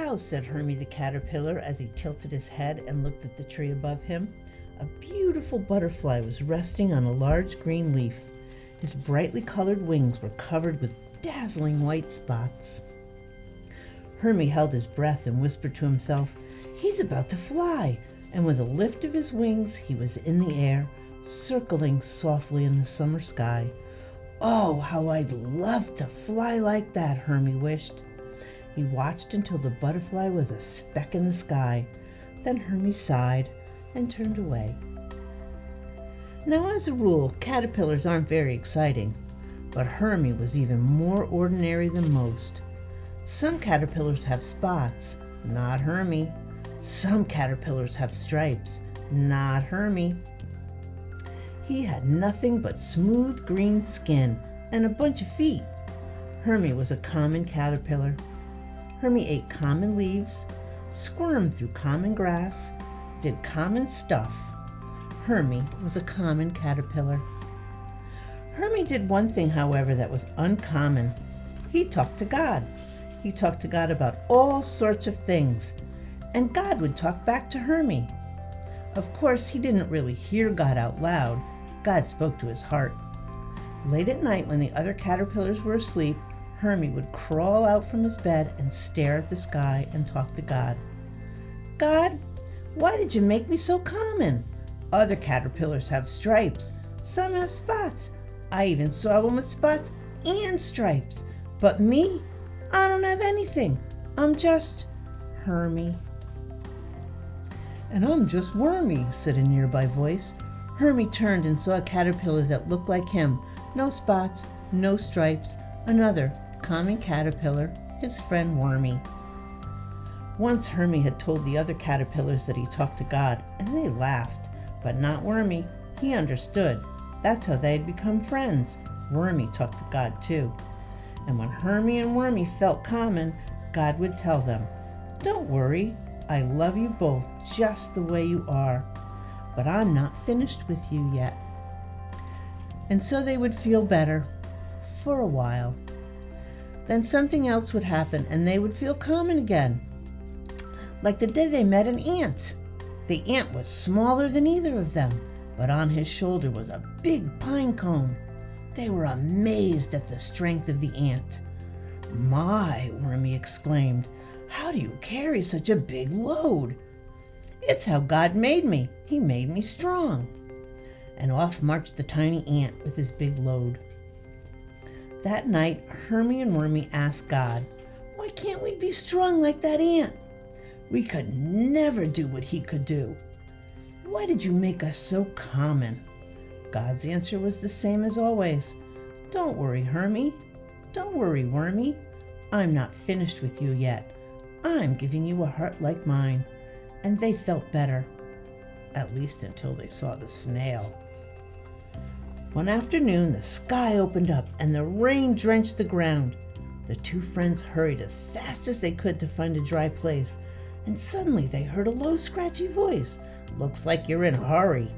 Wow, said Hermie the caterpillar as he tilted his head and looked at the tree above him. A beautiful butterfly was resting on a large green leaf. His brightly colored wings were covered with dazzling white spots. Hermie held his breath and whispered to himself, "He's about to fly," and with a lift of his wings he was in the air, circling softly in the summer sky. "Oh, how I'd love to fly like that," Hermie wished. He watched until the butterfly was a speck in the sky. Then Hermie sighed and turned away. Now, as a rule, caterpillars aren't very exciting, but Hermie was even more ordinary than most. Some caterpillars have spots, not Hermie. Some caterpillars have stripes, not Hermie. He had nothing but smooth green skin and a bunch of feet. Hermie was a common caterpillar. Hermie ate common leaves, squirmed through common grass, did common stuff. Hermie was a common caterpillar. Hermie did one thing, however, that was uncommon. He talked to God. He talked to God about all sorts of things, and God would talk back to Hermie. Of course, he didn't really hear God out loud. God spoke to his heart. Late at night, when the other caterpillars were asleep, Hermie would crawl out from his bed and stare at the sky and talk to God. "God, why did you make me so common? Other caterpillars have stripes. Some have spots. I even saw one with spots and stripes. But me, I don't have anything. I'm just Hermie." "And I'm just Wormy," said a nearby voice. Hermie turned and saw a caterpillar that looked like him. No spots, no stripes. Another common caterpillar, his friend Wormy. Once Hermie had told the other caterpillars that he talked to God, and they laughed. But not Wormy. He understood. That's how they had become friends. Wormy talked to God too. And when Hermie and Wormy felt common, God would tell them, "Don't worry, I love you both just the way you are. But I'm not finished with you yet." And so they would feel better for a while. Then something else would happen and they would feel common again. Like the day they met an ant. The ant was smaller than either of them, but on his shoulder was a big pine cone. They were amazed at the strength of the ant. "My," Wormy exclaimed, "how do you carry such a big load?" "It's how God made me. He made me strong." And off marched the tiny ant with his big load. That night, Hermie and Wormy asked God, "Why can't we be strong like that ant? We could never do what he could do. Why did you make us so common?" God's answer was the same as always. "Don't worry, Hermie. Don't worry, Wormy. I'm not finished with you yet. I'm giving you a heart like mine." And they felt better, at least until they saw the snail. One afternoon, the sky opened up and the rain drenched the ground. The two friends hurried as fast as they could to find a dry place, and suddenly they heard a low, scratchy voice. "Looks like you're in a hurry."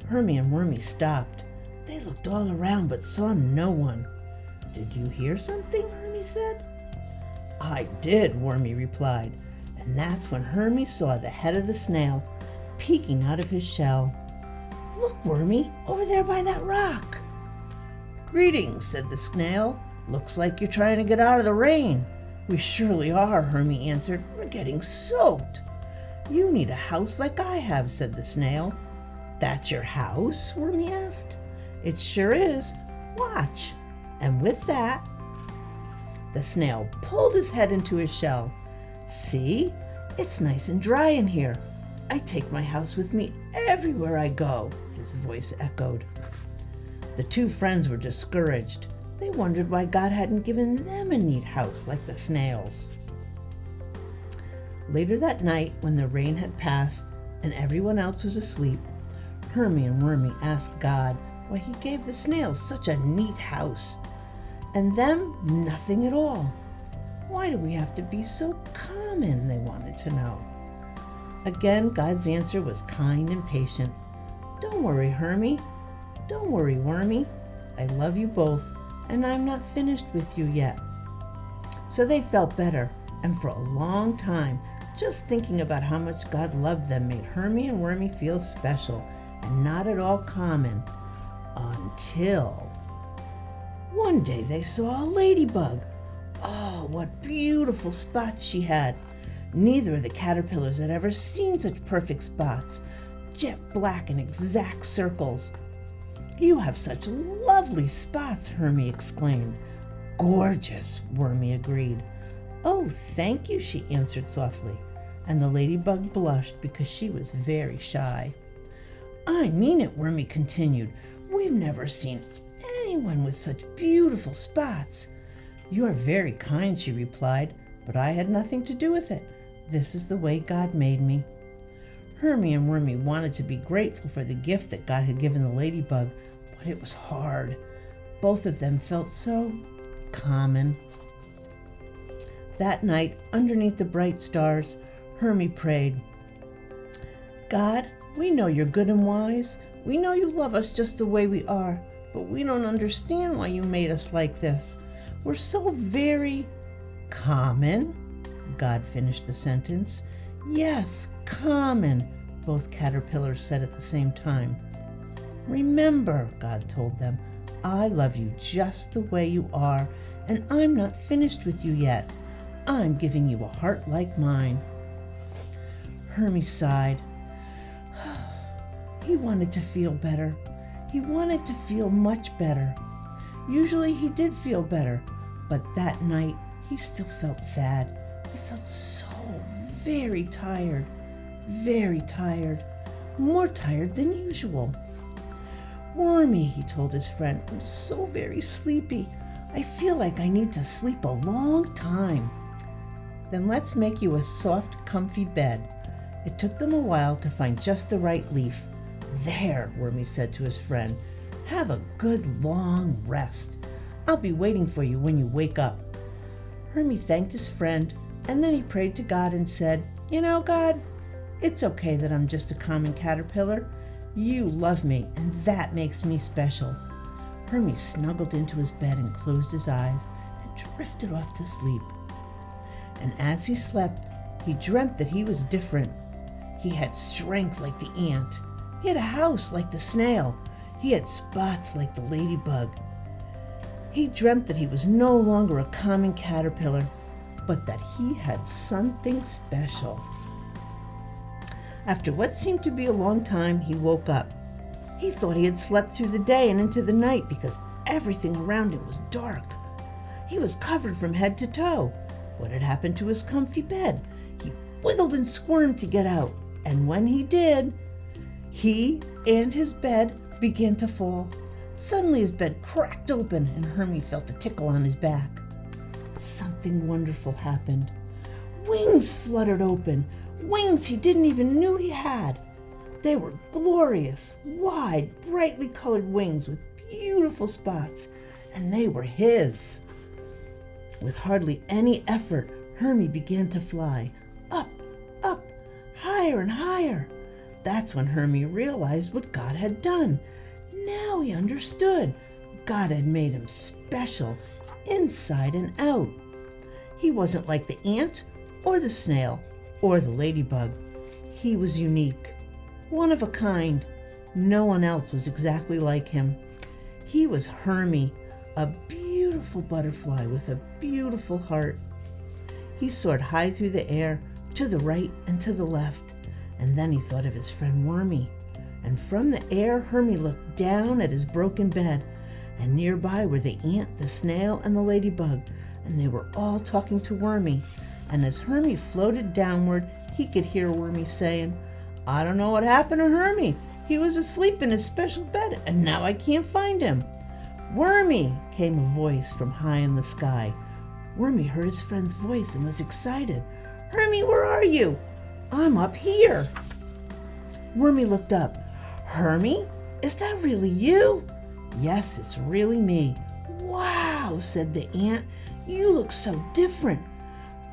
Hermie and Wormy stopped. They looked all around but saw no one. "Did you hear something?" Hermie said. "I did," Wormy replied, and that's when Hermie saw the head of the snail peeking out of his shell. "Look, Wormy, over there by that rock." "Greetings," said the snail. "Looks like you're trying to get out of the rain." "We surely are," Hermie answered. "We're getting soaked." "You need a house like I have," said the snail. "That's your house?" Wormy asked. "It sure is. Watch." And with that, the snail pulled his head into his shell. "See? It's nice and dry in here. I take my house with me everywhere I go," his voice echoed. The two friends were discouraged. They wondered why God hadn't given them a neat house like the snails. Later that night, when the rain had passed and everyone else was asleep, Hermie and Wormy asked God why he gave the snails such a neat house, and them nothing at all. Why do we have to be so common, they wanted to know. Again, God's answer was kind and patient. "Don't worry, Hermie. Don't worry, Wormy. I love you both, and I'm not finished with you yet." So they felt better, and for a long time, just thinking about how much God loved them made Hermie and Wormie feel special and not at all common. Until one day they saw a ladybug. Oh, what beautiful spots she had. Neither of the caterpillars had ever seen such perfect spots, jet black in exact circles. "You have such lovely spots," Hermie exclaimed. "Gorgeous," Wormie agreed. "Oh, thank you," she answered softly, and the ladybug blushed because she was very shy. "I mean it," Wormie continued. "We've never seen anyone with such beautiful spots." "You are very kind," she replied, "but I had nothing to do with it. This is the way God made me." Hermie and Wormie wanted to be grateful for the gift that God had given the ladybug, but it was hard. Both of them felt so common. That night, underneath the bright stars, Hermie prayed, "God, we know you're good and wise. We know you love us just the way we are, but we don't understand why you made us like this. We're so very common." God finished the sentence. "Yes, common," both caterpillars said at the same time. "Remember," God told them, "I love you just the way you are, and I'm not finished with you yet. I'm giving you a heart like mine." Hermie sighed. He wanted to feel better. He wanted to feel much better. Usually he did feel better, but that night he still felt sad. He felt so very tired, more tired than usual. "Wormie," he told his friend, "I'm so very sleepy. I feel like I need to sleep a long time." "Then let's make you a soft, comfy bed." It took them a while to find just the right leaf. "There," Wormie said to his friend, "have a good long rest. I'll be waiting for you when you wake up." Hermie thanked his friend, and then he prayed to God and said, "You know, God, it's okay that I'm just a common caterpillar. You love me, and that makes me special." Hermie snuggled into his bed and closed his eyes and drifted off to sleep. And as he slept, he dreamt that he was different. He had strength like the ant. He had a house like the snail. He had spots like the ladybug. He dreamt that he was no longer a common caterpillar, but that he had something special. After what seemed to be a long time, he woke up. He thought he had slept through the day and into the night because everything around him was dark. He was covered from head to toe. What had happened to his comfy bed? He wiggled and squirmed to get out, and when he did, he and his bed began to fall. Suddenly his bed cracked open and Hermie felt a tickle on his back. Something wonderful happened. Wings fluttered open, wings he didn't even know he had. They were glorious, wide, brightly colored wings with beautiful spots, and they were his. With hardly any effort, Hermie began to fly, up, up, higher and higher. That's when Hermie realized what God had done. Now he understood. God had made him special, inside and out. He wasn't like the ant or the snail or the ladybug. He was unique, one of a kind. No one else was exactly like him. He was Hermie, a beautiful butterfly with a beautiful heart. He soared high through the air, to the right and to the left, and then he thought of his friend Wormie. And from the air, Hermie looked down at his broken bed, and nearby were the ant, the snail, and the ladybug, and they were all talking to Wormie. And as Hermie floated downward, he could hear Wormie saying, "I don't know what happened to Hermie. He was asleep in his special bed, and now I can't find him." "Wormie!" came a voice from high in the sky. Wormie heard his friend's voice and was excited. "Hermie, where are you?" "I'm up here." Wormie looked up. "Hermie, is that really you?" "Yes, it's really me." "Wow," said the ant. "You look so different."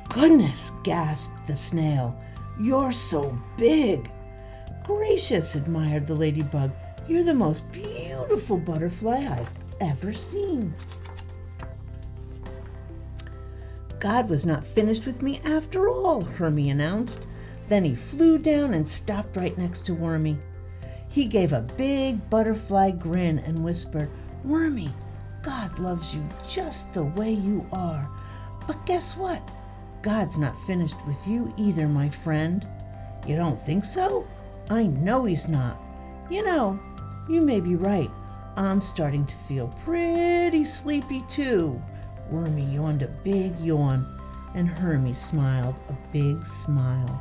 "Goodness," gasped the snail. "You're so big." "Gracious," admired the ladybug. "You're the most beautiful butterfly I've ever seen." God was not finished with me after all, Hermie announced. Then he flew down and stopped right next to Wormy. He gave a big butterfly grin and whispered, "Wormy, God loves you just the way you are. But guess what? God's not finished with you either, my friend." "You don't think so?" "I know he's not. You know, you may be right. I'm starting to feel pretty sleepy too." Wormy yawned a big yawn, and Hermie smiled a big smile.